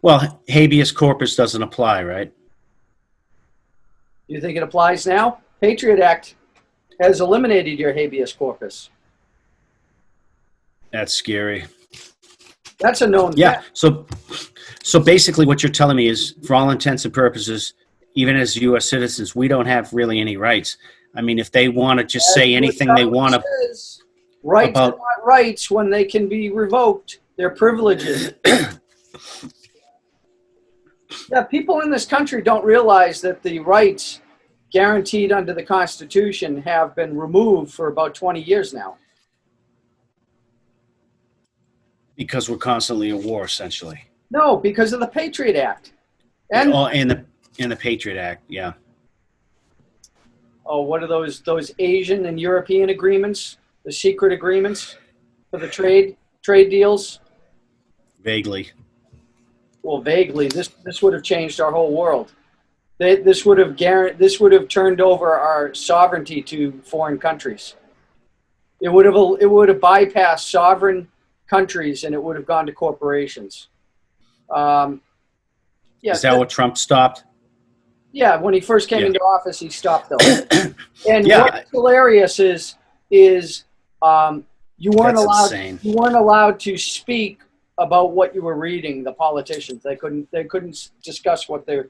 Well, habeas corpus doesn't apply, right? You think it applies now? Patriot Act has eliminated your habeas corpus. That's scary. That's a known Yeah. fact. So basically, what you're telling me is, for all intents and purposes, even as U.S. citizens, we don't have really any rights. I mean, if they want to just say anything they want to Rights are about, not rights when they can be revoked. They're privileges. Yeah, people in this country don't realize that the rights guaranteed under the Constitution have been removed for about 20 years now. because we're constantly at war, essentially. No, because of the Patriot Act. And In the Patriot Act, yeah. oh, what are those Asian and European agreements? The secret agreements for the trade deals? Vaguely. Well, vaguely, this would have changed our whole world. This would have turned over our sovereignty to foreign countries. It would have bypassed sovereign countries and it would have gone to corporations. Yeah, Is that what Trump stopped? Yeah, when he first came into office, he stopped those. And Yeah. what's hilarious is you weren't That's allowed insane. you weren't allowed to speak about what you were reading. The politicians, they couldn't discuss what they're.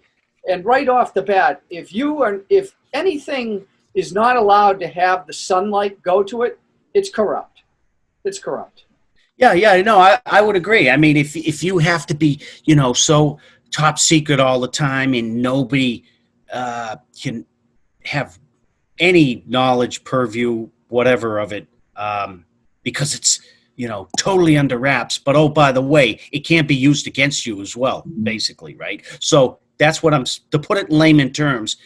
And right off the bat, if anything is not allowed to have the sunlight go to it, it's corrupt. It's corrupt. Yeah, no, I would agree. I mean, if you have to be, so top secret all the time and nobody can have any knowledge, purview, whatever of it, because it's, totally under wraps. But, oh, by the way, it can't be used against you as well, basically, right? So that's what to put it in layman terms,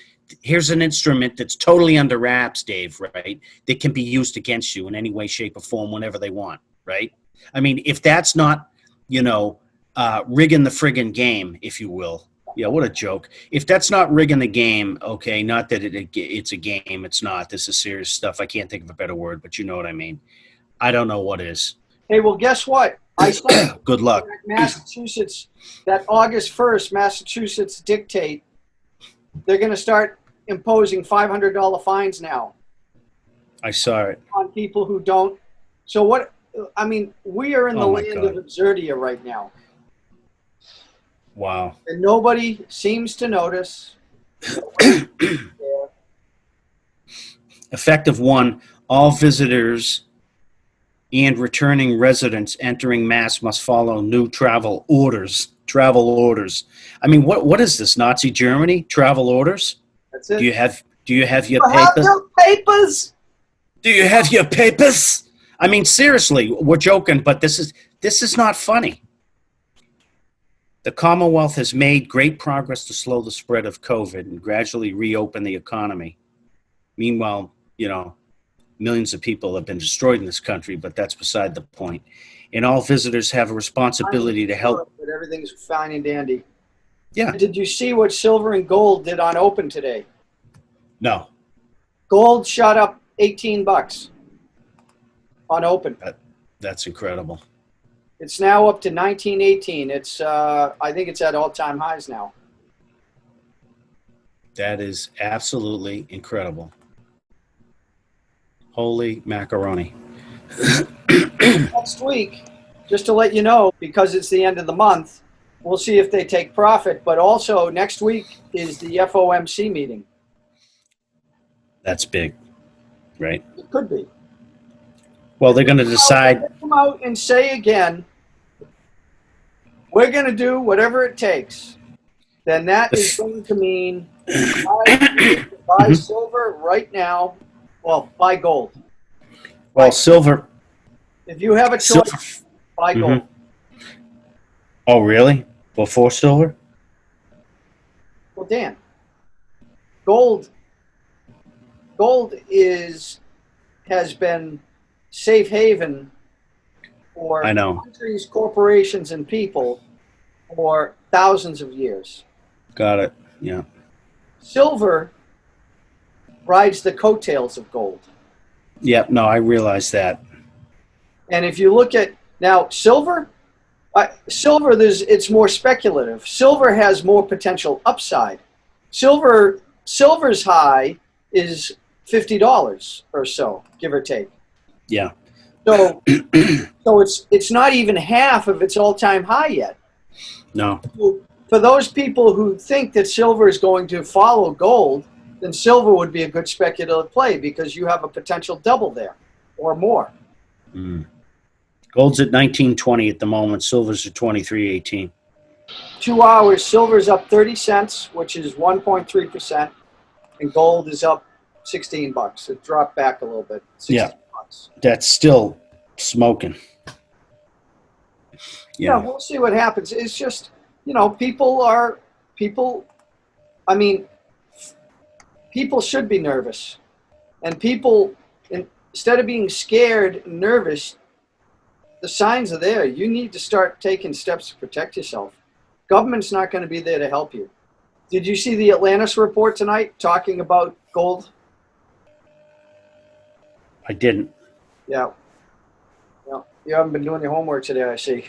here's an instrument that's totally under wraps, Dave, right, that can be used against you in any way, shape, or form whenever they want, right? I mean, if that's not, rigging the friggin' game, if you will. Yeah, what a joke. If that's not rigging the game, okay, not that it's a game, it's not. This is serious stuff. I can't think of a better word, but you know what I mean. I don't know what is. Hey, well, guess what? I saw Good luck. Massachusetts, that August 1st, Massachusetts dictate, they're going to start imposing $500 fines now I saw it. on people who don't. So what? I mean, we are in the Oh, my land God. of absurdia right now. Wow. And nobody seems to notice. Effective 1, all visitors and returning residents entering Mass must follow new travel orders. Travel orders. I mean, what is this, Nazi Germany? Travel orders? That's it. Do you have your Have papers? your papers. Do you have your papers? I mean, seriously, we're joking, but this is not funny. The Commonwealth has made great progress to slow the spread of COVID and gradually reopen the economy. Meanwhile, millions of people have been destroyed in this country, but that's beside the point. And all visitors have a responsibility to help. But everything's fine and dandy. Yeah. Did you see what silver and gold did on open today? No. Gold shot up $18 on open. That's incredible. It's now up to 1918. It's I think it's at all-time highs now. That is absolutely incredible. Holy macaroni. Next week, just to let you know, because it's the end of the month, we'll see if they take profit. But also next week is the FOMC meeting. That's big, right? It could be. Well, they're going to decide. Come out and say again, we're going to do whatever it takes. Then that is going to mean buy silver right now. Well, buy gold. Well, silver. If you have a choice, buy gold. Oh, really? Before silver? Well, Dan, gold has been safe haven for I know. countries, corporations, and people for thousands of years. Got it. Yeah. Silver rides the coattails of gold. Yep. No, I realize that. And if you look at now, silver Silver, it's more speculative. Silver has more potential upside. Silver's high is $50 or so, give or take. Yeah. So it's not even half of its all-time high yet. No. So for those people who think that silver is going to follow gold, then silver would be a good speculative play because you have a potential double there or more. Mm. Gold's at 19.20 at the moment. Silver's at 23.18. 2 hours, silver's up 30 cents, which is 1.3%, and gold is up $16. It dropped back a little bit. $16. That's still smoking. Yeah, we'll see what happens. It's just, people should be nervous. And people, instead of being scared and nervous, the signs are there. You need to start taking steps to protect yourself. Government's not going to be there to help you. Did you see the Atlantis report tonight talking about gold? I didn't. Yeah. No, you haven't been doing your homework today, I see.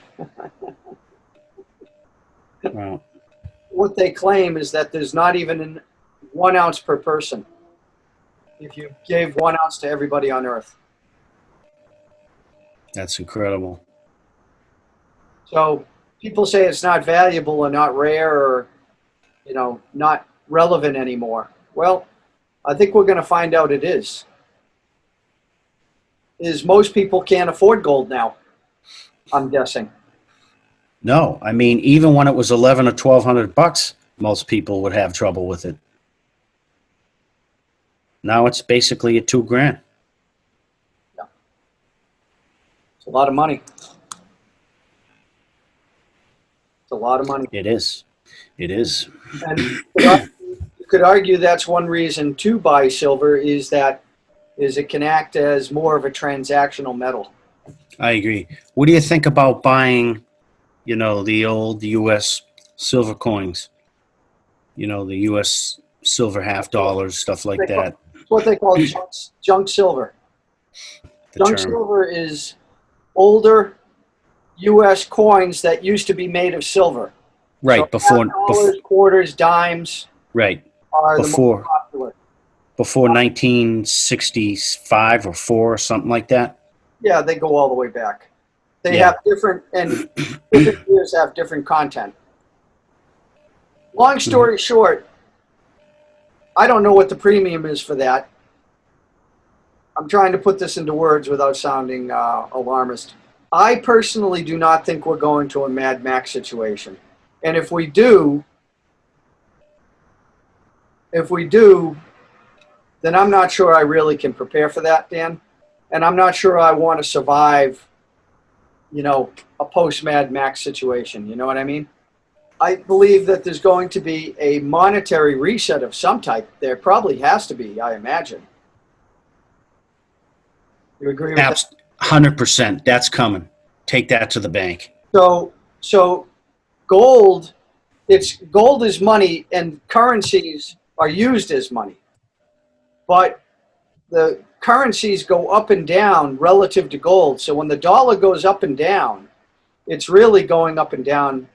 Wow. What they claim is that there's not even 1 ounce per person if you gave 1 ounce to everybody on Earth. That's incredible. So people say it's not valuable or not rare or, not relevant anymore. Well, I think we're going to find out it is. Most people can't afford gold now, I'm guessing. No, I mean, even when it was $1,100 or $1,200, most people would have trouble with it. Now it's basically at $2,000. Yeah. It's a lot of money. It's a lot of money. It is. It is. And you could argue that's one reason to buy silver is it can act as more of a transactional metal. I agree. What do you think about buying, the old U.S. silver coins? The U.S. silver $50, stuff like that. It's what they call junk silver. Junk silver is older U.S. coins that used to be made of silver. Right, so dollars, quarters, dimes. Right, are the most popular. Before 1965 or 4 or something like that. Yeah, they go all the way back. They have different years have different content. Long story short, I don't know what the premium is for that. I'm trying to put this into words without sounding alarmist. I personally do not think we're going to a Mad Max situation. And if we do, then I'm not sure I really can prepare for that, Dan. And I'm not sure I want to survive, a post-Mad Max situation. You know what I mean? I believe that there's going to be a monetary reset of some type. There probably has to be, I imagine. You agree with that? 100%. That's coming. Take that to the bank. So gold is money and currencies are used as money. But the currencies go up and down relative to gold. So when the dollar goes up and down, it's really going up and down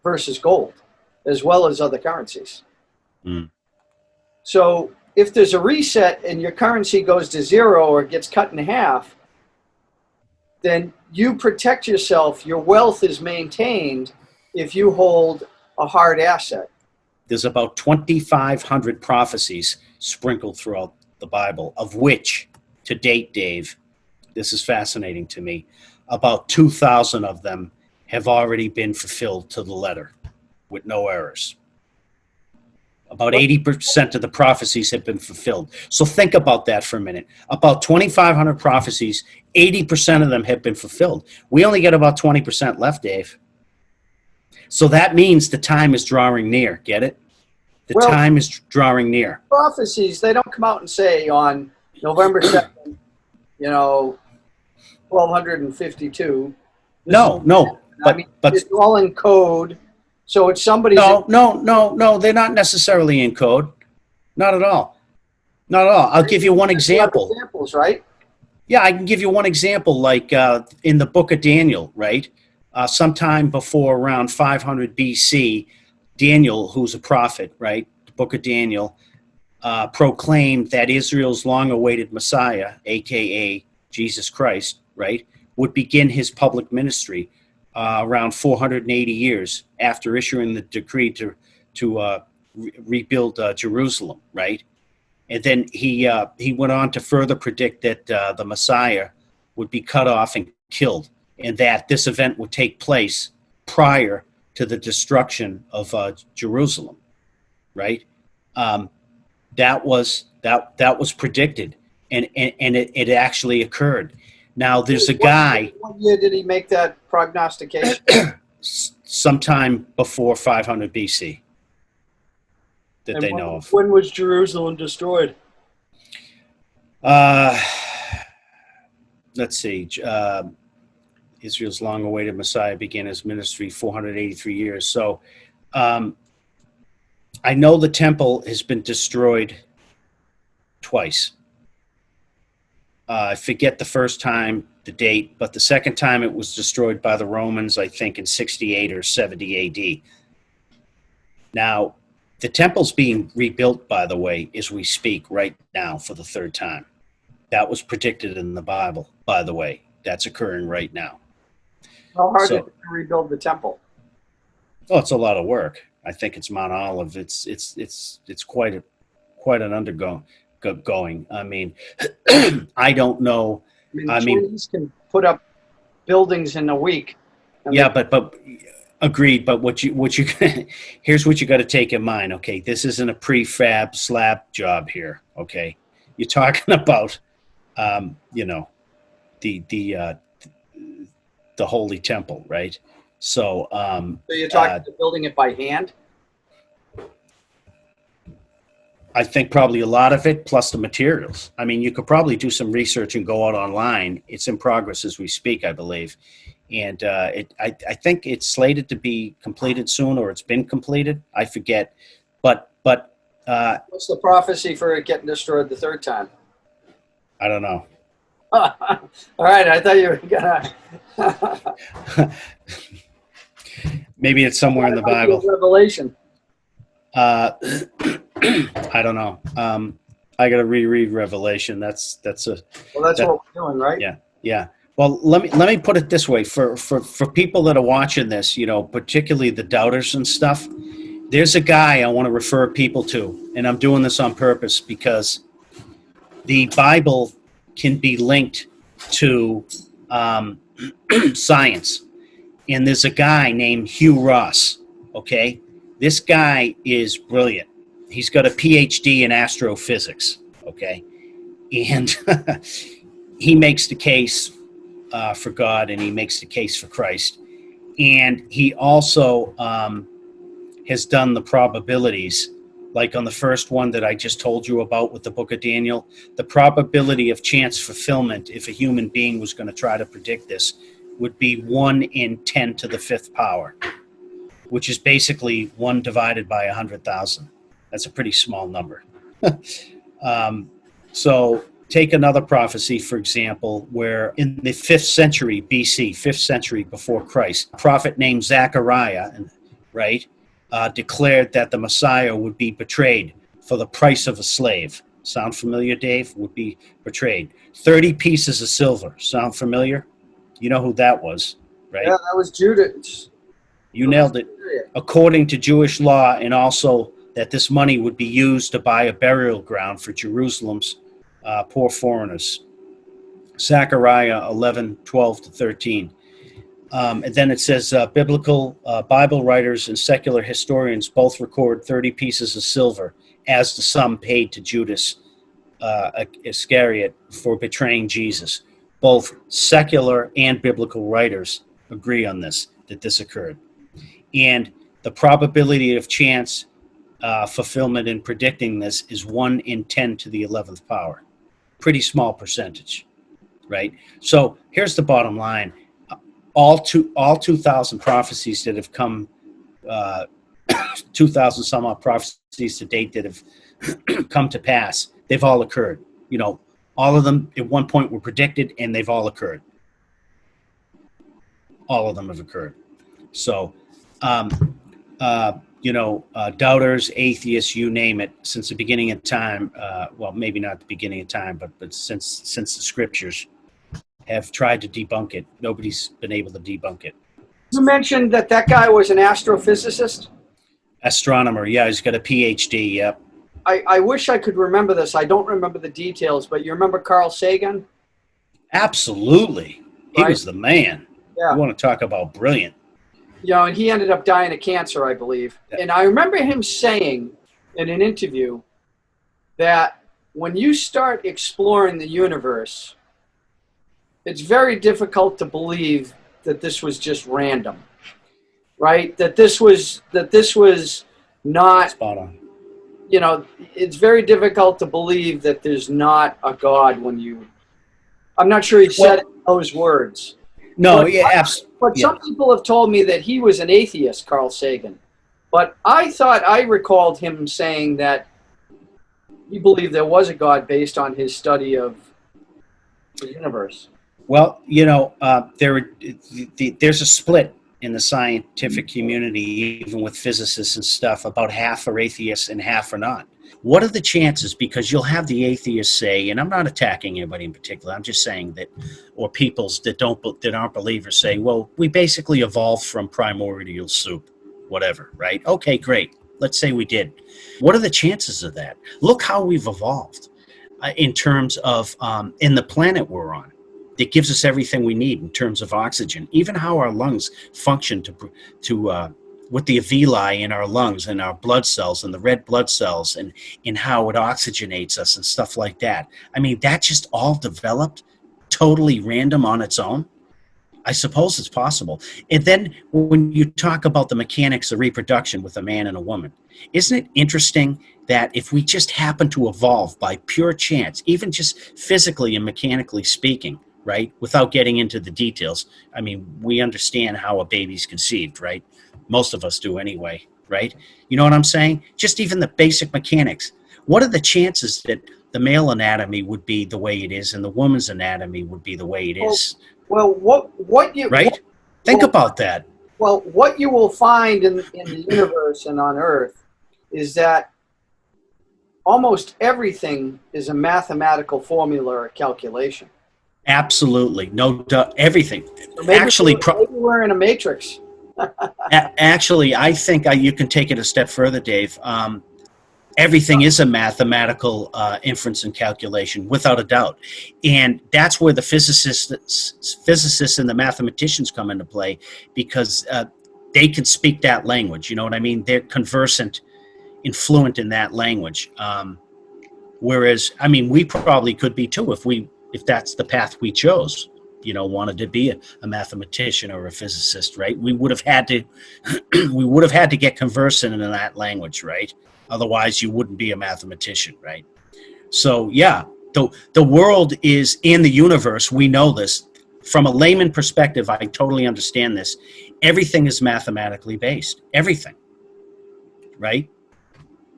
versus gold, as well as other currencies. Mm. So if there's a reset and your currency goes to zero or gets cut in half, then you protect yourself. Your wealth is maintained if you hold a hard asset. There's about 2,500 prophecies sprinkled throughout the Bible, of which, to date, Dave, this is fascinating to me, about 2,000 of them have already been fulfilled to the letter with no errors. About 80% of the prophecies have been fulfilled. So think about that for a minute. About 2,500 prophecies, 80% of them have been fulfilled. We only get about 20% left, Dave. So that means the time is drawing near. Get it? The time is drawing near. Prophecies, they don't come out and say on November 2nd, 1252. No. But it's all in code. So it's somebody's... No. They're not necessarily in code. Not at all. Not at all. I'll give you one example. Examples, right? Yeah, I can give you one example, like in the book of Daniel, right? Sometime before around 500 BC, Daniel, who's a prophet, right? The book of Daniel, proclaimed that Israel's long-awaited Messiah, aka Jesus Christ, right, would begin his public ministry around 480 years after issuing the decree to rebuild Jerusalem, right? And then he went on to further predict that the Messiah would be cut off and killed, and that this event would take place prior to the destruction of Jerusalem, right? Um, that was predicted, and it actually occurred. Now there's a guy. What year did he make that prognostication? Sometime before 500 BC that And they know of. When was Jerusalem destroyed? Let's see. Israel's long-awaited Messiah began his ministry 483 years. So I know the temple has been destroyed twice. I forget the first time, the date, but the second time it was destroyed by the Romans, I think in 68 or 70 AD. Now, the temple's being rebuilt, by the way, as we speak right now for the third time. That was predicted in the Bible, by the way. That's occurring right now. How hard is it to rebuild the temple? Oh, it's a lot of work. I think it's Mount Olive. It's quite an undergoing. I mean, I don't know. I mean, Chinese can put up buildings in a week. Yeah, but agreed. But what you here's what you got to take in mind. Okay, this isn't a prefab slab job here. Okay, you're talking about the Holy Temple, right? So you're talking about building it by hand? I think probably a lot of it, plus the materials. I mean, you could probably do some research and go out online. It's in progress as we speak, I believe. And I think it's slated to be completed soon, or it's been completed. I forget. But what's the prophecy for it getting destroyed the third time? I don't know. All right, I thought you were gonna. Maybe it's somewhere in the Bible. Revelation. I don't know. I got to reread Revelation. That's what we're doing, right? Yeah. Well, let me put it this way: for people that are watching this, particularly the doubters and stuff, there's a guy I want to refer people to, and I'm doing this on purpose because the Bible can be linked to science, and there's a guy named Hugh Ross. Okay, this guy is brilliant. He's got a PhD in astrophysics, okay? And he makes the case for God, and he makes the case for Christ. And he also has done the probabilities, like on the first one that I just told you about with the book of Daniel, the probability of chance fulfillment, if a human being was going to try to predict this, would be 1 in 10 to the 5th power, which is basically 1 divided by 100,000. That's a pretty small number. So take another prophecy, for example, where in the 5th century BC, 5th century before Christ, a prophet named Zechariah, right, declared that the Messiah would be betrayed for the price of a slave. Sound familiar, Dave? Would be betrayed. 30 pieces of silver. Sound familiar? You know who that was, right? Yeah, that was Judas. You nailed it. According to Jewish law, and also that this money would be used to buy a burial ground for Jerusalem's poor foreigners. Zechariah 11:12-13. And then it says biblical Bible writers and secular historians both record 30 pieces of silver as the sum paid to Judas Iscariot for betraying Jesus. Both secular and biblical writers agree on this, that this occurred. And the probability of chance fulfillment in predicting this is 1 in 10 to the 11th power. Pretty small percentage, right? So here's the bottom line. All 2,000 prophecies that have come, 2,000 some odd prophecies to date that have come to pass, they've all occurred. All of them at one point were predicted, and they've all occurred. All of them have occurred. So, doubters, atheists, you name it, since the beginning of time, well, maybe not the beginning of time, but since the scriptures have tried to debunk it, nobody's been able to debunk it. You mentioned that guy was an astrophysicist? Astronomer, yeah, he's got a PhD, yep. I wish I could remember this. I don't remember the details, but you remember Carl Sagan? Absolutely. He Right. was the man. Yeah. You want to talk about brilliant. And he ended up dying of cancer, I believe. Yeah. And I remember him saying in an interview that when you start exploring the universe, it's very difficult to believe that this was just random, right? That this was not, Spot on. it's very difficult to believe that there's not a God when you, I'm not sure he said it in those words. No, But- yeah, absolutely. But some people have told me that he was an atheist, Carl Sagan. But I thought I recalled him saying that he believed there was a God based on his study of the universe. Well, there's a split in the scientific community, even with physicists and stuff. About half are atheists and half are not. What are the chances? Because you'll have the atheists say, and I'm not attacking anybody in particular, I'm just saying that, or peoples that aren't believers say, well, we basically evolved from primordial soup, whatever, right? Okay, great. Let's say we did. What are the chances of that? Look how we've evolved in terms of in the planet we're on. It gives us everything we need in terms of oxygen. Even how our lungs function to with the alveoli in our lungs and our blood cells and the red blood cells and in how it oxygenates us and stuff like that. I mean, that just all developed totally random on its own. I suppose it's possible. And then when you talk about the mechanics of reproduction with a man and a woman, isn't it interesting that if we just happen to evolve by pure chance, even just physically and mechanically speaking, right, without getting into the details, I mean, we understand how a baby's conceived, right? Most of us do anyway, right? You know what I'm saying? Just even the basic mechanics. What are the chances that the male anatomy would be the way it is and the woman's anatomy would be the way it is? Well, what you right? Think about that. Well, what you will find in the universe and on Earth is that almost everything is a mathematical formula or calculation. Absolutely, no doubt. Everything. So maybe Actually, maybe we're in a matrix. Actually, I think you can take it a step further, Dave. Everything is a mathematical inference and calculation, without a doubt. And that's where the physicists and the mathematicians come into play, because they can speak that language. You know what I mean? They're conversant and fluent in that language. Whereas, I mean, we probably could be too if that's the path we chose. Wanted to be a mathematician or a physicist, right? We would have had to get conversant in that language, right? Otherwise, you wouldn't be a mathematician, right? So, yeah, the world is in the universe. We know this. From a layman perspective, I totally understand this. Everything is mathematically based. Everything, right?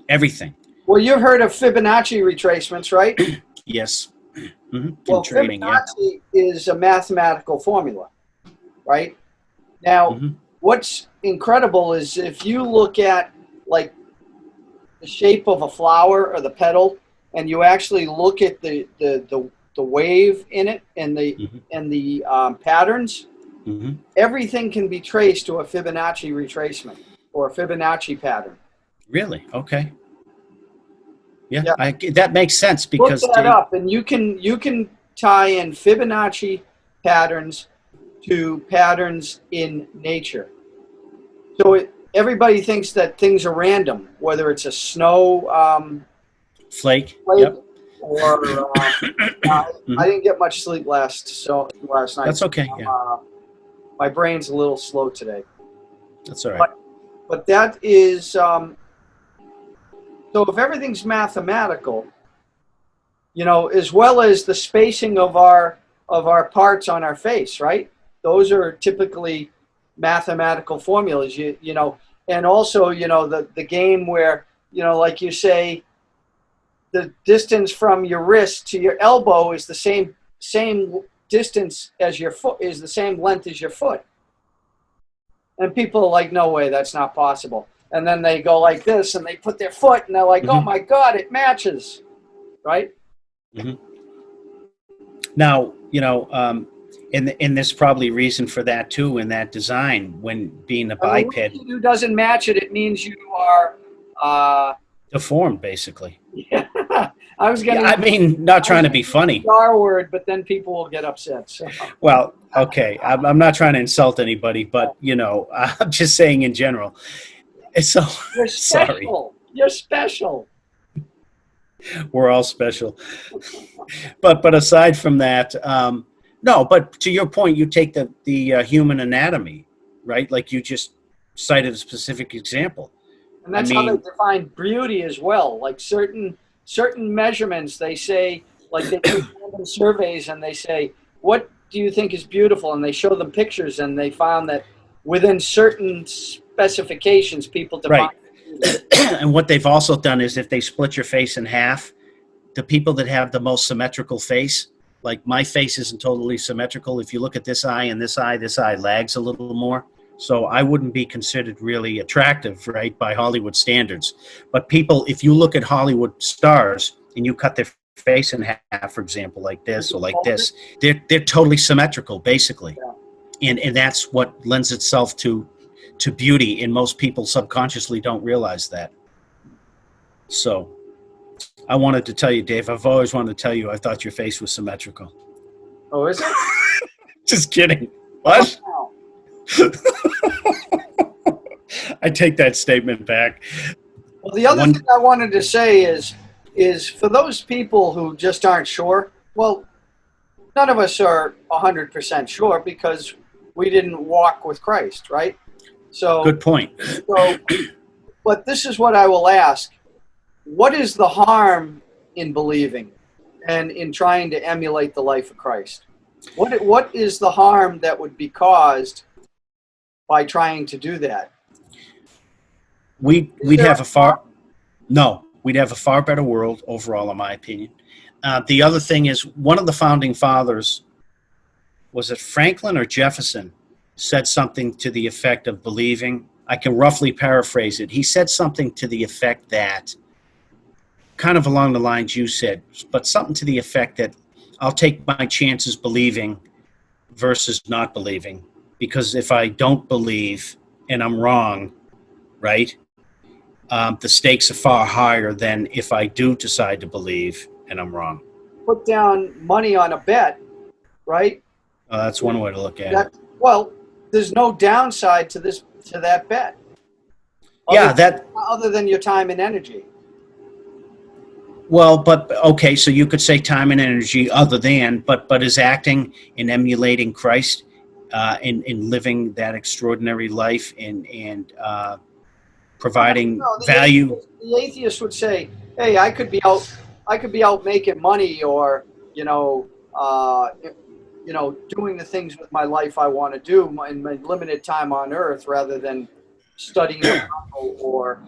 Everything. Well, you've heard of Fibonacci retracements, right? Yes. Mm-hmm. Well, Training, Fibonacci is a mathematical formula, right? Now, what's incredible is if you look at like the shape of a flower or the petal, and you actually look at the wave in it and the patterns, everything can be traced to a Fibonacci retracement or a Fibonacci pattern. Really? Okay. Yeah. That makes sense because look that up, and you can tie in Fibonacci patterns to patterns in nature. So everybody thinks that things are random, whether it's a snow flake yep. or I didn't get much sleep last night. That's okay. Yeah. My brain's a little slow today. That's all right. But that is. So if everything's mathematical, as well as the spacing of our parts on our face, right? Those are typically mathematical formulas, and also, the game where, like you say, the distance from your wrist to your elbow is the same distance as your foot, is the same length as your foot. And people are like, no way, that's not possible. And then they go like this and they put their foot and they're like, oh my God, it matches. Right? Now, and there's probably reason for that too in that design. When being a biped, who doesn't match it, it means you are deformed, basically. Yeah, I was gonna. I mean, not trying to be funny. Our word, but then people will get upset. So. Well, okay, I'm not trying to insult anybody, but I'm just saying in general. So you're special. Sorry. You're special. We're all special. But aside from that, no. But to your point, you take the human anatomy, right? Like you just cited a specific example. And that's how they define beauty as well. Like certain measurements, they say, like they do random surveys and they say, what do you think is beautiful? And they show them pictures and they found that within certain specifications, people define. Right. And what they've also done is if they split your face in half, the people that have the most symmetrical face, like my face isn't totally symmetrical. If you look at this eye and this eye lags a little more. So I wouldn't be considered really attractive, right, by Hollywood standards. But people, if you look at Hollywood stars and you cut their face in half, for example, like this or like this, they're totally symmetrical, basically. Yeah. And that's what lends itself to beauty, and most people subconsciously don't realize that. So I wanted to tell you, Dave, I've always wanted to tell you I thought your face was symmetrical. Oh, is it? Just kidding. What? Oh, I take that statement back. Well, the other thing I wanted to say is for those people who just aren't sure, well, none of us are 100% sure because we didn't walk with Christ, right? So good point. But this is what I will ask. What is the harm in believing and in trying to emulate the life of Christ? What is the harm that would be caused by trying to do that? We'd have a far better world overall, in my opinion. The other thing is, one of the founding fathers, was it Franklin or Jefferson, said something to the effect of believing. I can roughly paraphrase it. He said something to the effect that, kind of along the lines you said, but something to the effect that I'll take my chances believing versus not believing. Because if I don't believe and I'm wrong, right, the stakes are far higher than if I do decide to believe and I'm wrong. Put down money on a bet, right? That's one way to look at it. Well, there's no downside to that bet. Other than your time and energy. Well, but okay, so you could say time and energy other than, but is acting and emulating Christ in living that extraordinary life and providing value. The atheist would say, "Hey, I could be out making money, or doing the things with my life I want to do in my limited time on Earth, rather than studying the Bible or."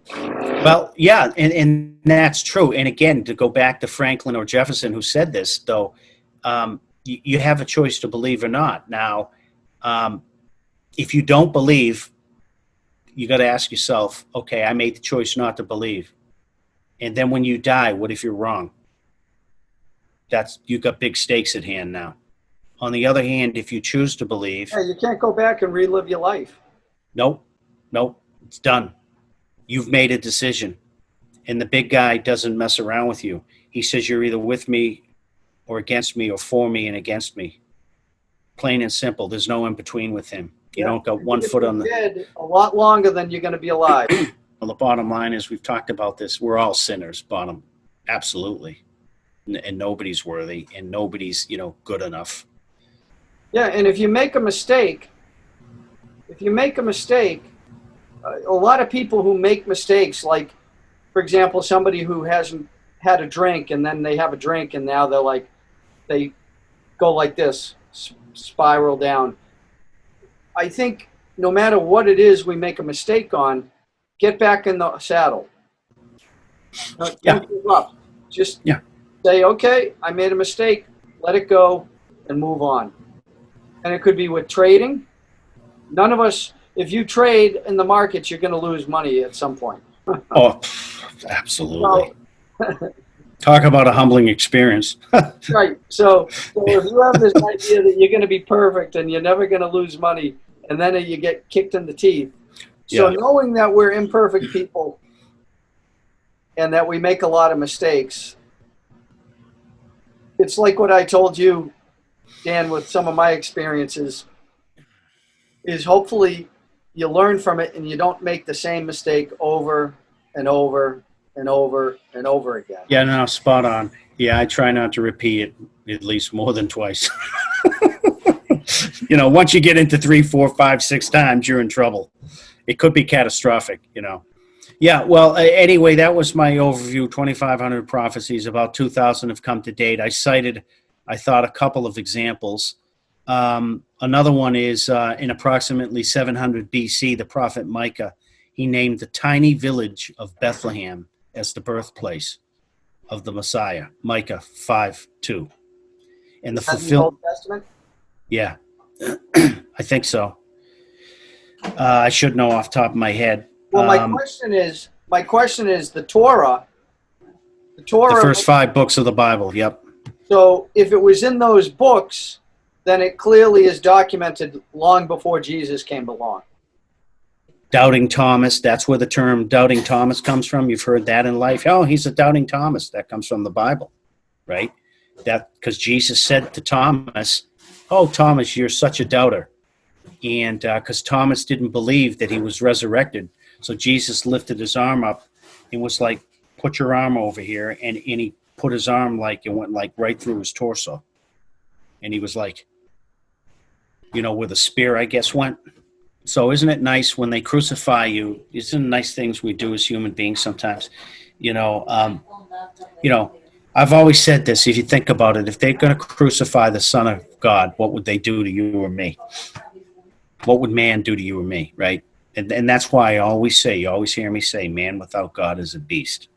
Well, yeah, and that's true. And again, to go back to Franklin or Jefferson who said this, though, you have a choice to believe or not. Now, if you don't believe, you got to ask yourself, okay, I made the choice not to believe. And then when you die, what if you're wrong? You've got big stakes at hand now. On the other hand, if you choose to believe... Yeah, you can't go back and relive your life. Nope, it's done. You've made a decision. And the big guy doesn't mess around with you. He says you're either with me or against me, or for me and against me. Plain and simple. There's no in between with him. You don't got one foot on the... Dead a lot longer than you're going to be alive. Well, the bottom line is, we've talked about this. We're all sinners, absolutely. And nobody's worthy, and nobody's, good enough. Yeah, and if you make a mistake, a lot of people who make mistakes, like, for example, somebody who hasn't had a drink and then they have a drink and now they go like this, spiral down. I think no matter what it is we make a mistake on, get back in the saddle. Don't give up. Just Yeah. say, okay, I made a mistake. Let it go and move on. And it could be with trading. None of us, if you trade in the markets, you're going to lose money at some point. Oh, absolutely. Talk about a humbling experience. Right. So if you have this idea that you're going to be perfect and you're never going to lose money, and then you get kicked in the teeth. So knowing that we're imperfect people and that we make a lot of mistakes, it's like what I told you, Dan, with some of my experiences, is hopefully you learn from it and you don't make the same mistake over and over and over and over again. Yeah, no, spot on. Yeah, I try not to repeat it at least more than twice. Once you get into 3, 4, 5, 6 times, you're in trouble. It could be catastrophic, Yeah, well, anyway, that was my overview, 2,500 prophecies. About 2,000 have come to date. I cited, I thought, a couple of examples. Another one is in approximately 700 BC, the prophet Micah, he named the tiny village of Bethlehem as the birthplace of the Messiah, Micah 5:2. And the Old Testament? Yeah, I think so. I should know off the top of my head. Well, my question is the Torah. The first 5 books of the Bible. Yep. So if it was in those books, then it clearly is documented long before Jesus came along. Doubting Thomas, that's where the term doubting Thomas comes from. You've heard that in life. Oh, he's a doubting Thomas. That comes from the Bible, right? That because Jesus said to Thomas, oh, Thomas, you're such a doubter. And because Thomas didn't believe that he was resurrected. So Jesus lifted his arm up and was like, put your arm over here. And he put his arm it went right through his torso. And he was like, where the spear, I guess, went. So isn't it nice when they crucify you? Isn't it nice things we do as human beings sometimes? I've always said this, if you think about it, if they're going to crucify the Son of God, what would they do to you or me? What would man do to you or me, right? And that's why I always say, you always hear me say, man without God is a beast,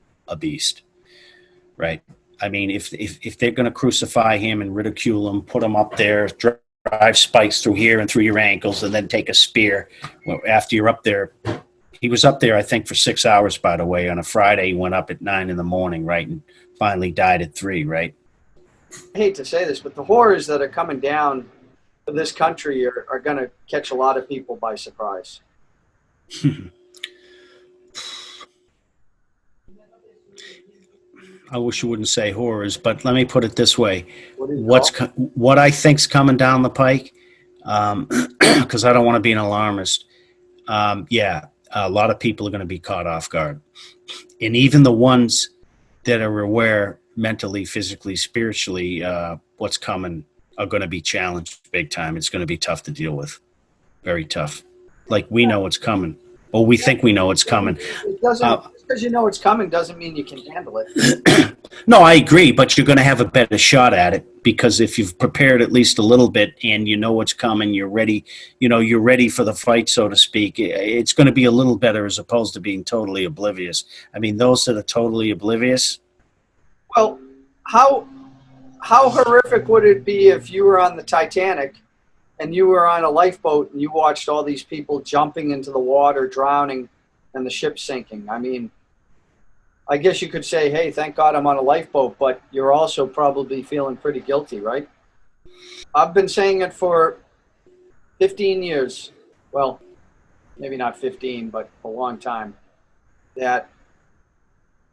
right? I mean, if they're going to crucify him and ridicule him, put him up there, drive spikes through here and through your ankles, and then take a spear. Well, after you're up there, he was up there, I think, for 6 hours, by the way. On a Friday, he went up at 9 in the morning, right? And finally died at 3, right? I hate to say this, but the horrors that are coming down to this country are going to catch a lot of people by surprise. I wish you wouldn't say horrors, but let me put it this way. What I think's coming down the pike, because I don't want to be an alarmist. A lot of people are going to be caught off guard. And even the ones that are aware mentally, physically, spiritually, what's coming are going to be challenged big time. It's going to be tough to deal with. Very tough. Like we know it's coming. Or we think we know it's coming. It doesn't, because you know it's coming doesn't mean you can handle it. No, I agree, but you're going to have a better shot at it because if you've prepared at least a little bit and you know what's coming, you're ready, you're ready for the fight, so to speak. It's going to be a little better as opposed to being totally oblivious. I mean, those that are totally oblivious. Well, how horrific would it be if you were on the Titanic and you were on a lifeboat and you watched all these people jumping into the water, drowning, and the ship sinking? I mean, I guess you could say, hey, thank God I'm on a lifeboat, but you're also probably feeling pretty guilty, right? I've been saying it for 15 years. Well, maybe not 15, but a long time, that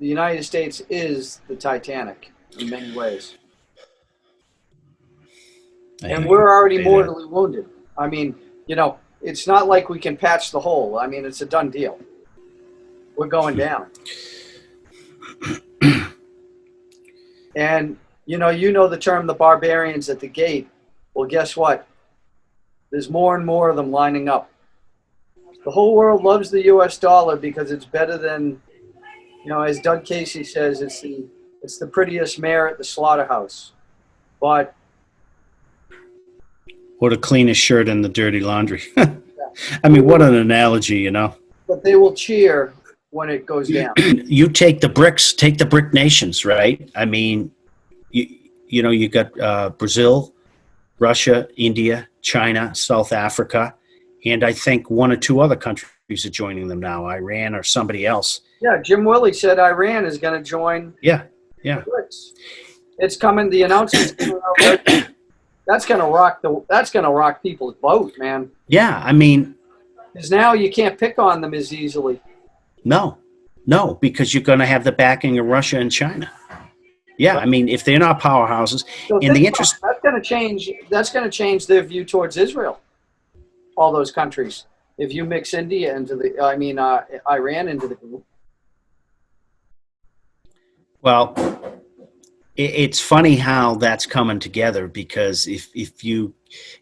the United States is the Titanic in many ways. And we're already mortally wounded. I mean, it's not like we can patch the hole. I mean, it's a done deal. We're going down. And, you know the term, the barbarians at the gate. Well, guess what? There's more and more of them lining up. The whole world loves the U.S. dollar because it's better than, as Doug Casey says, it's the prettiest mare at the slaughterhouse. But or the cleanest shirt in the dirty laundry. I mean, what an analogy, But they will cheer when it goes down. You take the BRIC nations, right? I mean, you got Brazil, Russia, India, China, South Africa, and I think one or two other countries are joining them now, Iran or somebody else. Yeah, Jim Willey said Iran is going to join. Yeah. The BRICS. It's coming. The announcement's coming out. That's going to rock people's boat, man. Yeah, I mean, because now you can't pick on them as easily. No, because you're going to have the backing of Russia and China. Yeah, I mean, if they're not powerhouses, so in the interest, that's going to change. That's going to change their view towards Israel. All those countries. If you mix India into Iran into the group. Well, it's funny how that's coming together, because if you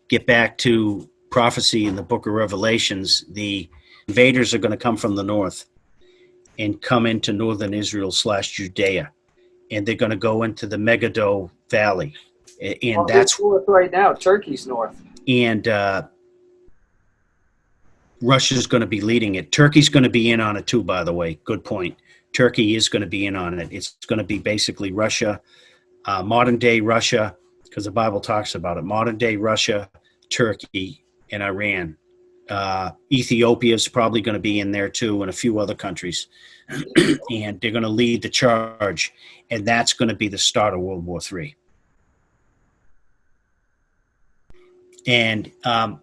get back to prophecy in the book of Revelations, the invaders are going to come from the north and come into northern Israel / Judea, and they're going to go into the Megiddo Valley, and that's north right now. Turkey's north, and Russia's going to be leading it. Turkey's going to be in on it too, by the way. Good point. Turkey is going to be in on it. It's going to be basically Russia, modern day Russia, because the Bible talks about it. Modern day Russia, Turkey, and Iran. Ethiopia is probably going to be in there too, and a few other countries. And they're going to lead the charge, and that's going to be the start of World War III. And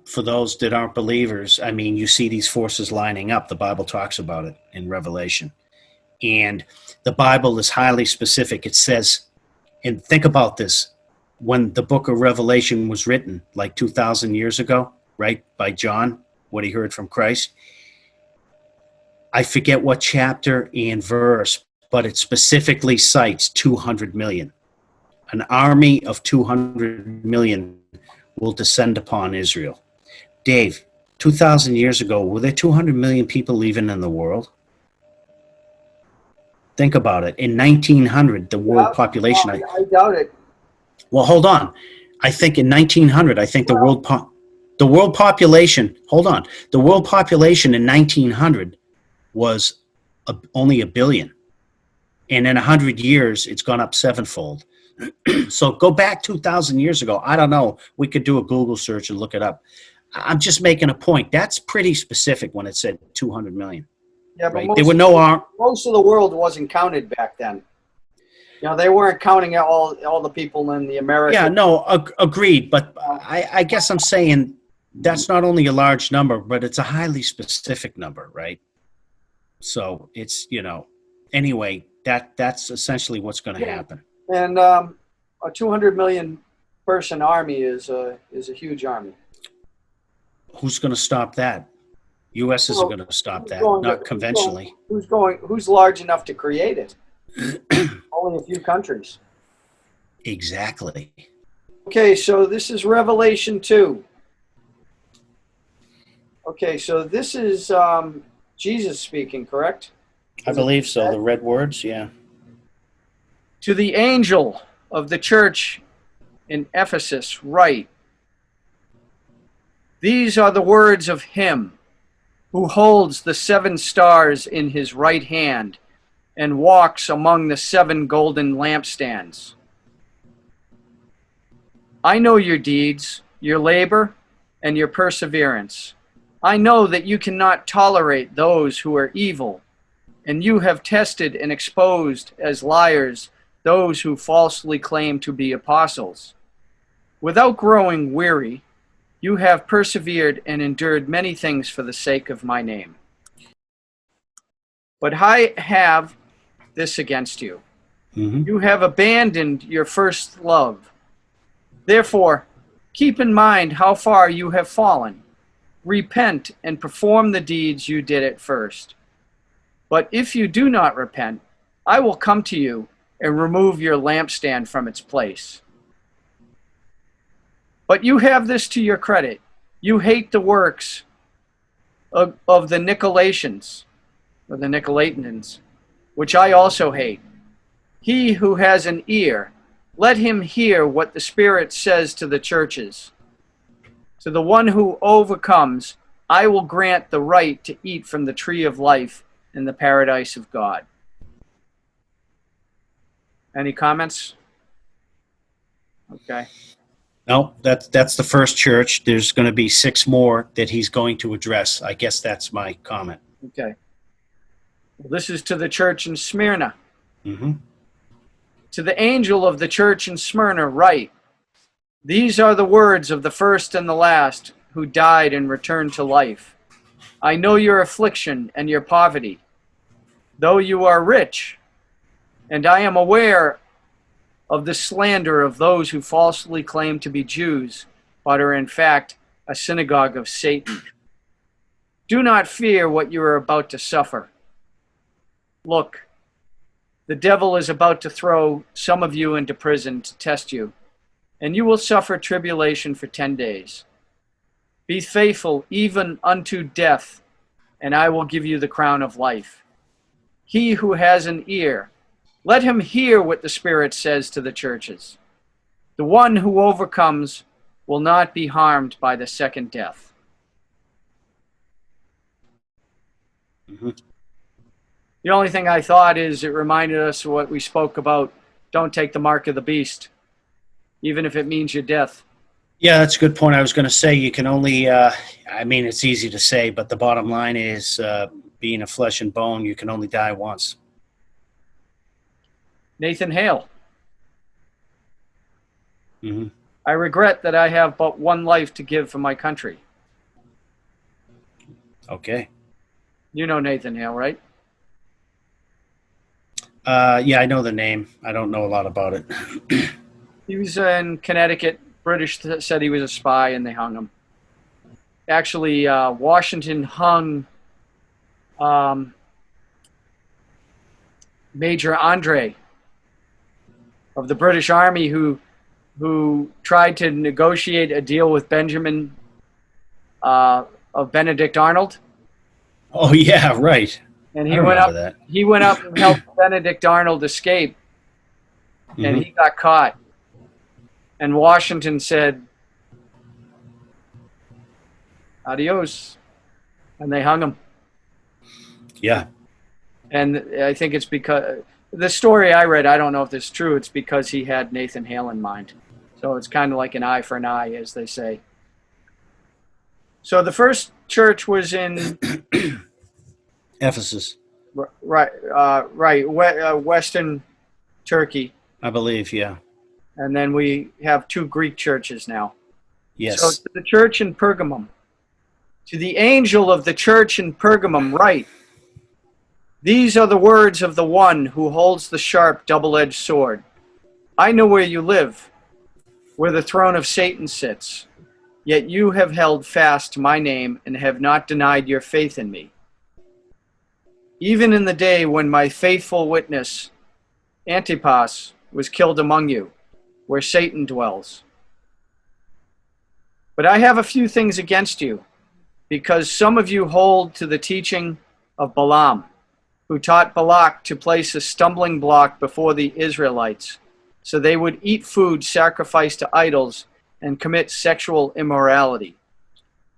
for those that aren't believers, I mean, you see these forces lining up. The Bible talks about it in Revelation. And the Bible is highly specific. It says, and think about this, when the book of Revelation was written, like 2,000 years ago, right, by John, what he heard from Christ, I forget what chapter and verse, but it specifically cites 200 million. An army of 200 million will descend upon Israel. Dave, 2,000 years ago, were there 200 million people even in the world? Think about it. In 1900, the world population... I doubt it. Well, hold on. I think in 1900, I think the world population... Hold on. The world population in 1900 was only 1 billion. And in 100 years, it's gone up sevenfold. So go back 2,000 years ago. I don't know. We could do a Google search and look it up. I'm just making a point. That's pretty specific when it said 200 million. Yeah, but right? There were no most of the world wasn't counted back then. You know, they weren't counting all the people in the Americas. Yeah, no, agreed. But I guess I'm saying that's not only a large number, but it's a highly specific number, right? So it's, anyway, that's essentially what's going to happen. And a 200 million person army is a huge army. Who's going to stop that? U.S. isn't going to stop that, not conventionally. Who's large enough to create it? Only a few countries. Exactly. Okay, so this is Revelation 2. Okay, so this is Jesus speaking, correct? I believe so. The red words, yeah. To the angel of the church in Ephesus, write, these are the words of him who holds the 7 stars in his right hand and walks among the 7 golden lampstands. I know your deeds, your labor, and your perseverance. I know that you cannot tolerate those who are evil, and you have tested and exposed as liars those who falsely claim to be apostles. Without growing weary, you have persevered and endured many things for the sake of my name. But I have this against you. Mm-hmm. You have abandoned your first love. Therefore, keep in mind how far you have fallen. Repent and perform the deeds you did at first. But if you do not repent, I will come to you and remove your lampstand from its place. But you have this to your credit. You hate the works of the Nicolaitans, or the Nicolaitans, which I also hate. He who has an ear, let him hear what the Spirit says to the churches. To the one who overcomes, I will grant the right to eat from the tree of life in the paradise of God. Any comments? Okay. No, that's the first church. There's going to be 6 more that he's going to address. I guess that's my comment. Okay. Well, this is to the church in Smyrna. Mm-hmm. To the angel of the church in Smyrna write, these are the words of the first and the last who died and returned to life. I know your affliction and your poverty, though you are rich, and I am aware of the slander of those who falsely claim to be Jews, but are in fact a synagogue of Satan. Do not fear what you are about to suffer. Look, the devil is about to throw some of you into prison to test you, and you will suffer tribulation for 10 days. Be faithful even unto death, and I will give you the crown of life. He who has an ear, let him hear what the Spirit says to the churches. The one who overcomes will not be harmed by the second death. Mm-hmm. The only thing I thought is it reminded us of what we spoke about. Don't take the mark of the beast, even if it means your death. Yeah, that's a good point. I was going to say you can only, I mean, it's easy to say, but the bottom line is being a flesh and bone, you can only die once. Nathan Hale. Mm-hmm. I regret that I have but one life to give for my country. Okay. You know Nathan Hale, right? Yeah, I know the name. I don't know a lot about it. He was in Connecticut. British said he was a spy, and they hung him. Actually, Washington hung Major Andre of the British Army who tried to negotiate a deal with Benjamin of Benedict Arnold. Oh, yeah, right. And I remember that. He went up and helped Benedict Arnold escape, and Mm-hmm. he got caught. And Washington said, adios. And they hung him. Yeah. And I think it's because the story I read, I don't know if this is true, it's because he had Nathan Hale in mind. So it's kind of like an eye for an eye, as they say. So the first church was in Ephesus, Western Turkey. I believe, yeah. And then we have 2 Greek churches now. Yes. So to the church in Pergamum, to the angel of the church in Pergamum write, these are the words of the one who holds the sharp double-edged sword. I know where you live, where the throne of Satan sits. Yet you have held fast to my name and have not denied your faith in me. Even in the day when my faithful witness, Antipas, was killed among you, where Satan dwells. But I have a few things against you, because some of you hold to the teaching of Balaam, who taught Balak to place a stumbling block before the Israelites, so they would eat food sacrificed to idols and commit sexual immorality.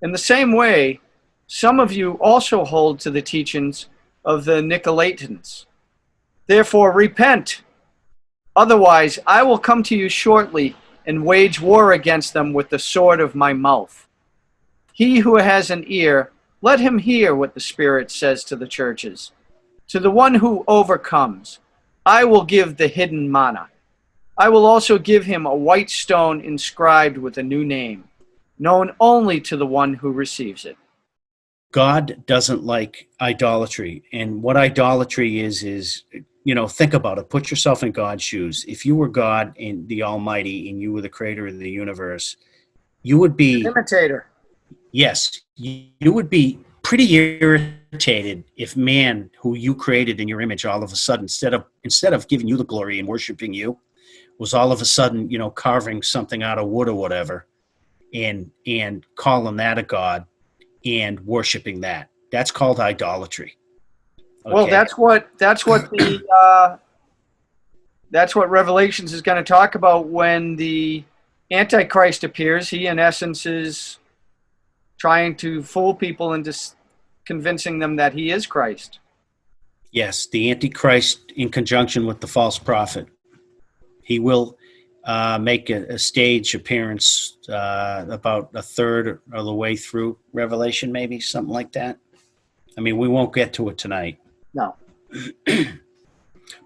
In the same way, some of you also hold to the teachings of the Nicolaitans. Therefore, repent. Otherwise, I will come to you shortly and wage war against them with the sword of my mouth. He who has an ear, let him hear what the Spirit says to the churches. To the one who overcomes, I will give the hidden manna. I will also give him a white stone inscribed with a new name, known only to the one who receives it. God doesn't like idolatry. And what idolatry is, you know, think about it. Put yourself in God's shoes. If you were God and the Almighty and you were the creator of the universe, you would be... Imitator. Yes, you would be pretty irritated if man, who you created in your image, all of a sudden, instead of giving you the glory and worshiping you, was all of a sudden, you know, carving something out of wood or whatever, and calling that a god and worshiping that. That's called idolatry. Okay? Well, that's what Revelations is going to talk about when the Antichrist appears. He, in essence, is trying to fool people into convincing them that he is Christ. Yes, the Antichrist in conjunction with the false prophet. He will make a stage appearance about a third of the way through Revelation, maybe something like that. I mean, we won't get to it tonight. No.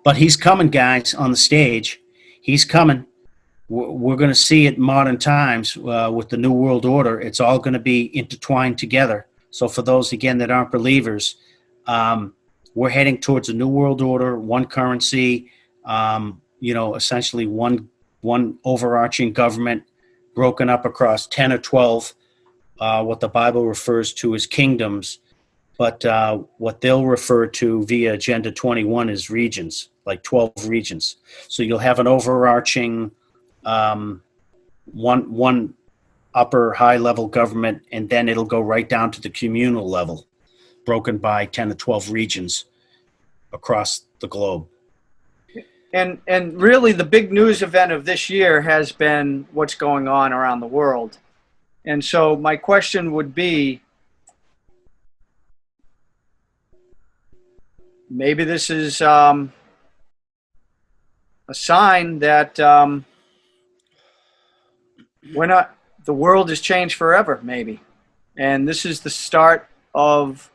But he's coming, guys, on the stage. He's coming. We're going to see it in modern times with the New World Order. It's all going to be intertwined together. So for those, again, that aren't believers, we're heading towards a New World Order, one currency, essentially one overarching government broken up across 10 or 12, what the Bible refers to as kingdoms. But what they'll refer to via Agenda 21 is regions, like 12 regions. So you'll have an overarching one upper high-level government, and then it'll go right down to the communal level, broken by 10 to 12 regions across the globe. And really the big news event of this year has been what's going on around the world. And so my question would be, maybe this is a sign that the world has changed forever, maybe. And this is the start of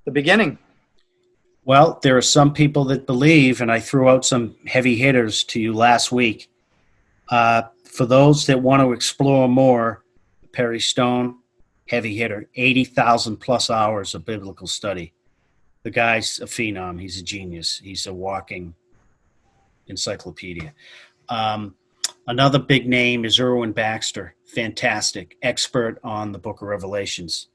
the beginning. Well, there are some people that believe, and I threw out some heavy hitters to you last week. For those that want to explore more, Perry Stone, heavy hitter, 80,000 plus hours of biblical study. The guy's a phenom. He's a genius. He's a walking encyclopedia. Another big name is Erwin Baxter. Fantastic. Expert on the Book of Revelations.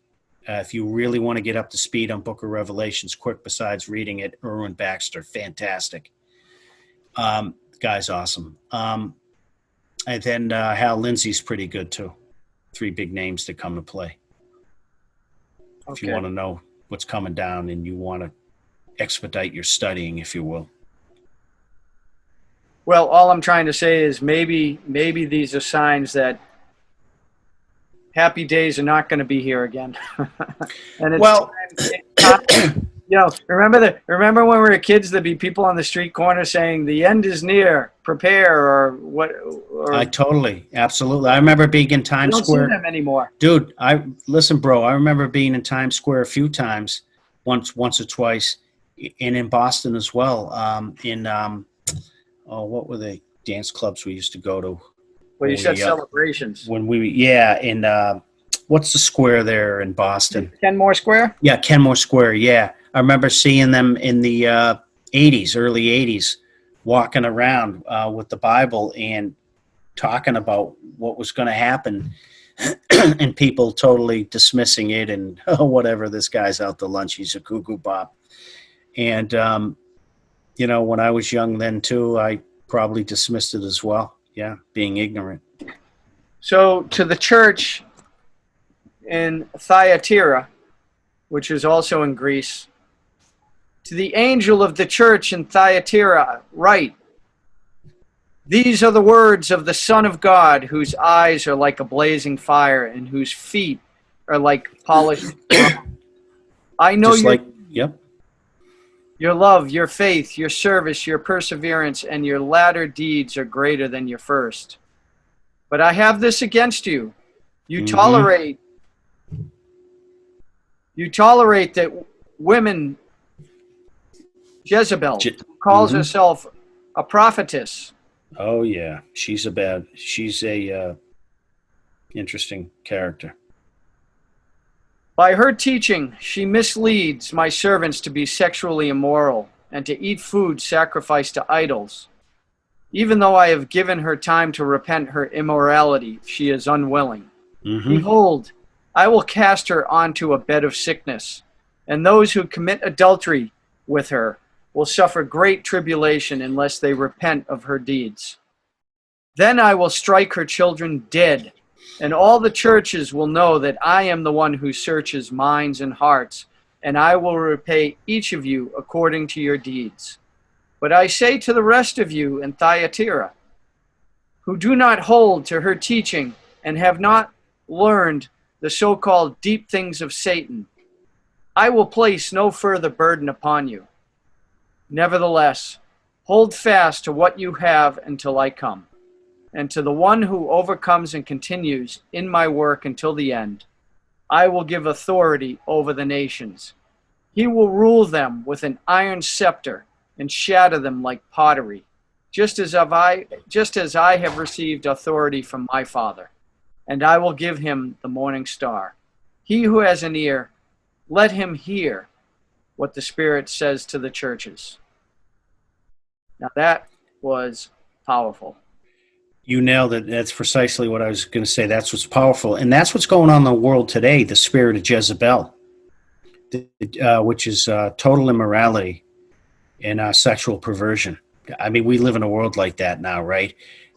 If you really want to get up to speed on Book of Revelations quick, besides reading it, Erwin Baxter. Fantastic. Guy's awesome. And then Hal Lindsey's pretty good, too. 3 big names that come to play. Okay. If you want to know what's coming down and you want to expedite your studying, if you will. Well, all I'm trying to say is maybe these are signs that happy days are not going to be here again. And remember when we were kids, there'd be people on the street corner saying the end is near, prepare, or what? I totally, absolutely. I remember being in Times Square. I don't see them anymore. Dude, listen, bro. I remember being in Times Square a few times, once or twice, and in Boston as well. What were the dance clubs we used to go to? Well, you said celebrations. What's the square there in Boston? Kenmore Square? Yeah, Kenmore Square, yeah. I remember seeing them in the early 80s, walking around with the Bible and talking about what was going to happen, and people totally dismissing it and, whatever, this guy's out to lunch, he's a cuckoo bop. And, when I was young then too, I probably dismissed it as well. Yeah, being ignorant. So to the church in Thyatira, which is also in Greece, to the angel of the church in Thyatira, write, these are the words of the Son of God, whose eyes are like a blazing fire and whose feet are like polished. I know your love, your faith, your service, your perseverance, and your latter deeds are greater than your first. But I have this against you. You tolerate that women, Jezebel, who calls herself a prophetess. Oh yeah, she's a interesting character. By her teaching, she misleads my servants to be sexually immoral and to eat food sacrificed to idols. Even though I have given her time to repent her immorality, she is unwilling. Behold, I will cast her onto a bed of sickness, and those who commit adultery with her will suffer great tribulation unless they repent of her deeds. Then I will strike her children dead, and all the churches will know that I am the one who searches minds and hearts, and I will repay each of you according to your deeds. But I say to the rest of you in Thyatira, who do not hold to her teaching and have not learned the so-called deep things of Satan, I will place no further burden upon you. Nevertheless, hold fast to what you have until I come. And to the one who overcomes and continues in my work until the end, I will give authority over the nations. He will rule them with an iron scepter and shatter them like pottery, just as I have received authority from my Father. And I will give him the morning star. He who has an ear, let him hear what the Spirit says to the churches. Now that was powerful. You nailed it. That's precisely what I was going to say. That's what's powerful. And that's what's going on in the world today, the spirit of Jezebel, which is total immorality and sexual perversion. I mean, we live in a world like that now, right?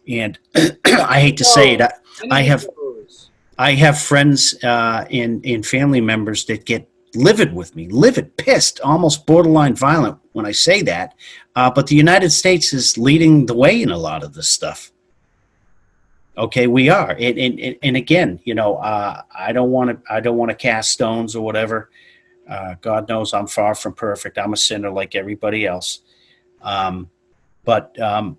And I hate to say it. I have friends and family members that get livid with me, pissed, almost borderline violent when I say that. But the United States is leading the way in a lot of this stuff. Okay, we are, and again, you know, I don't want to cast stones or whatever. God knows I'm far from perfect. I'm a sinner like everybody else. But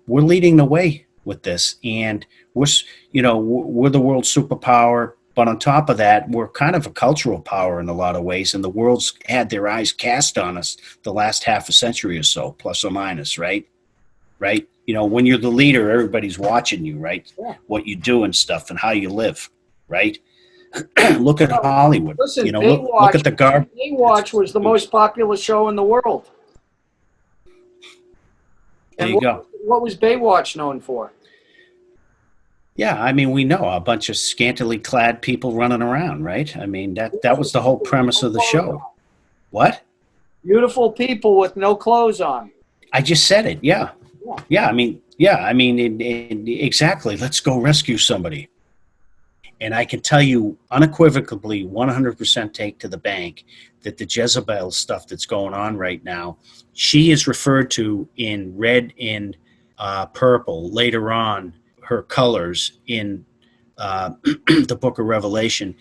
we're leading the way with this, and we're the world superpower. But on top of that, we're kind of a cultural power in a lot of ways, and the world's had their eyes cast on us the last half a century or so, plus or minus, right? Right? You know, when you're the leader, everybody's watching you, right? Yeah. What you do and stuff and how you live, right? Look at Hollywood. Listen, you know, look at the garbage. Baywatch was the most popular show in the world. There you go. What was Baywatch known for? Yeah, I mean, we know a bunch of scantily clad people running around, right? I mean, that was the whole premise of the show. What? Beautiful people with no clothes on. I just said it. Yeah. I mean, exactly. Let's go rescue somebody. And I can tell you unequivocally, 100% take to the bank that the Jezebel stuff that's going on right now, she is referred to in red and purple later on, her colors in the book of Revelation.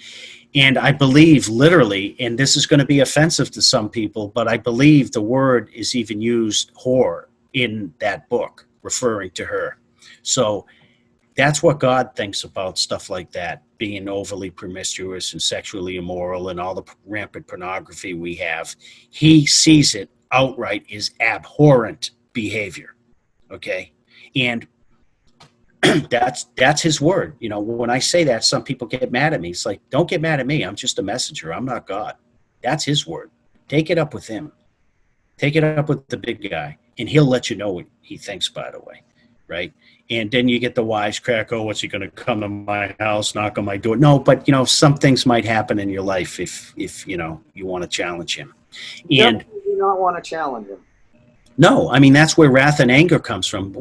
And I believe literally, and this is going to be offensive to some people, but I believe the word is even used, whore, in that book, referring to her. So that's what God thinks about stuff like that, being overly promiscuous and sexually immoral and all the rampant pornography we have. He sees it outright as abhorrent behavior, okay? And that's his word. You know, when I say that, some people get mad at me. It's like, don't get mad at me. I'm just a messenger. I'm not God. That's his word. Take it up with him. Take it up with the big guy, and he'll let you know what he thinks, by the way, right? And then you get the wisecrack, oh, what's he going to come to my house, knock on my door? No, but, you know, some things might happen in your life if you know, you want to challenge him. And you do not want to challenge him. No, I mean, that's where wrath and anger comes from.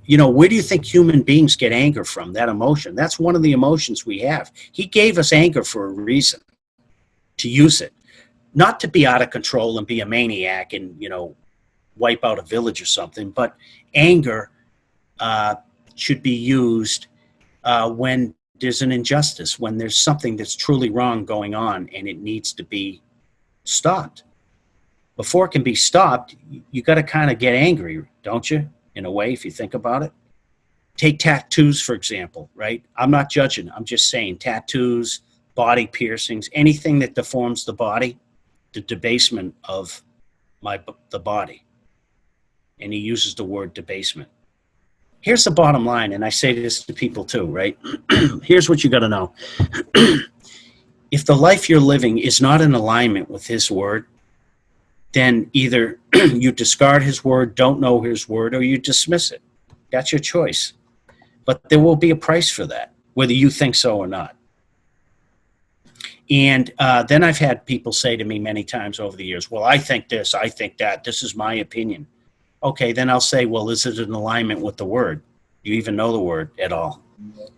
You know, where do you think human beings get anger from, that emotion? That's one of the emotions we have. He gave us anger for a reason, to use it. Not to be out of control and be a maniac and, you know, wipe out a village or something, but anger should be used when there's an injustice, when there's something that's truly wrong going on and it needs to be stopped. Before it can be stopped, you got to kind of get angry, don't you? In a way, if you think about it. Take tattoos, for example, right? I'm not judging. I'm just saying tattoos, body piercings, anything that deforms the body, the debasement of the body. And he uses the word debasement. Here's the bottom line, and I say this to people too, right? Here's what you got to know. If the life you're living is not in alignment with his word, then either you discard his word, don't know his word, or you dismiss it. That's your choice. But there will be a price for that, whether you think so or not. And then I've had people say to me many times over the years, well, I think this, I think that, this is my opinion. Okay, then I'll say, well, is it in alignment with the word? Do you even know the word at all?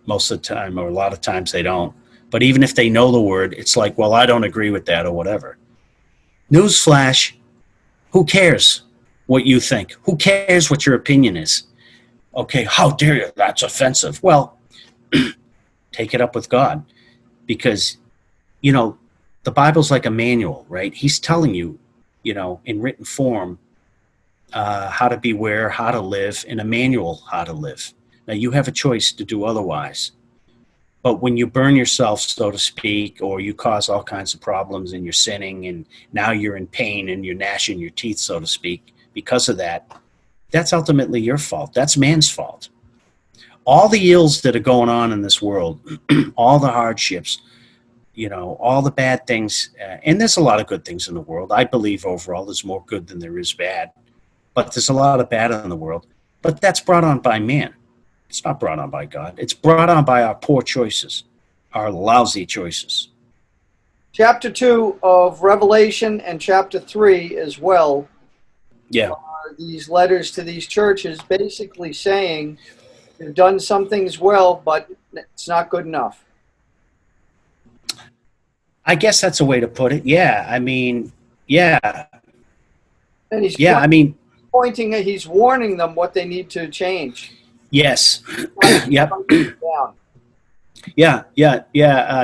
Most of the time, or a lot of times they don't. But even if they know the word, it's like, well, I don't agree with that or whatever. Newsflash, who cares what you think? Who cares what your opinion is? Okay, how dare you? That's offensive. Well, take it up with God, because, you know, the Bible's like a manual, right? He's telling you, you know, in written form, how to beware, how to live, and a manual how to live. Now, you have a choice to do otherwise. But when you burn yourself, so to speak, or you cause all kinds of problems and you're sinning and now you're in pain and you're gnashing your teeth, so to speak, because of that, that's ultimately your fault. That's man's fault. All the ills that are going on in this world, all the hardships, all the bad things, and there's a lot of good things in the world. I believe overall there's more good than there is bad, but there's a lot of bad in the world. But that's brought on by man. It's not brought on by God. It's brought on by our poor choices, our lousy choices. Chapter 2 of Revelation and chapter 3 as well. Yeah. These letters to these churches basically saying they've done some things well, but it's not good enough. I guess that's a way to put it. Yeah. I mean, yeah. And he's he's warning them what they need to change. Yes. Yep. Yeah.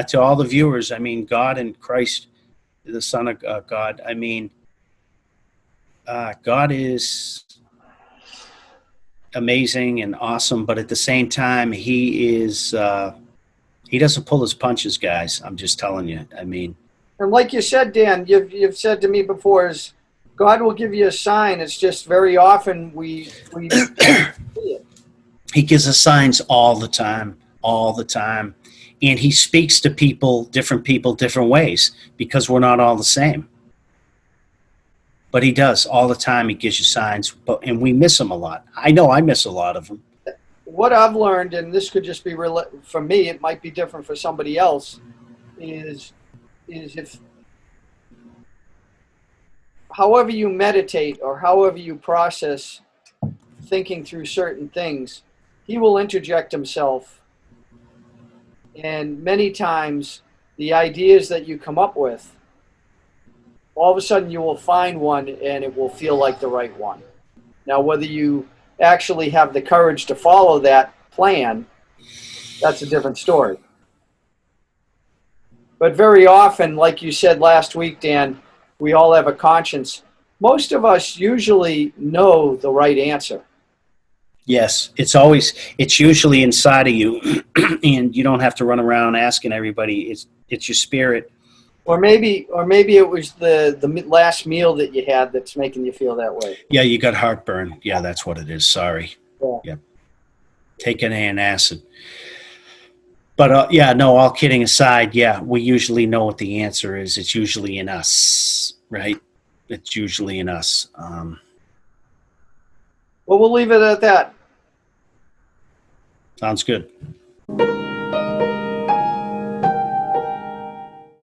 To all the viewers, I mean, God and Christ, the Son of God. I mean, God is amazing and awesome, but at the same time, he is. He doesn't pull his punches, guys. I'm just telling you. I mean, and like you said, Dan, you've said to me before, is God will give you a sign. It's just very often we see it. He gives us signs all the time, and he speaks to people different ways because we're not all the same. But he does all the time. He gives you signs, and we miss them a lot. I know I miss a lot of them. What I've learned, and this could just be for me, it might be different for somebody else, is if however you meditate or however you process thinking through certain things, he will interject himself. And many times the ideas that you come up with, all of a sudden you will find one and it will feel like the right one. Now, whether you actually have the courage to follow that plan, that's a different story. But very often, like you said last week, Dan, we all have a conscience. Most of us usually know the right answer. Yes, it's usually inside of you, and you don't have to run around asking everybody. It's your spirit. Or maybe it was the last meal that you had that's making you feel that way. Yeah, you got heartburn. Yeah, that's what it is. Sorry. Yeah. Yep. Taking an acid. But all kidding aside, yeah, we usually know what the answer is. It's usually in us, right? It's usually in us. Well, we'll leave it at that. Sounds good.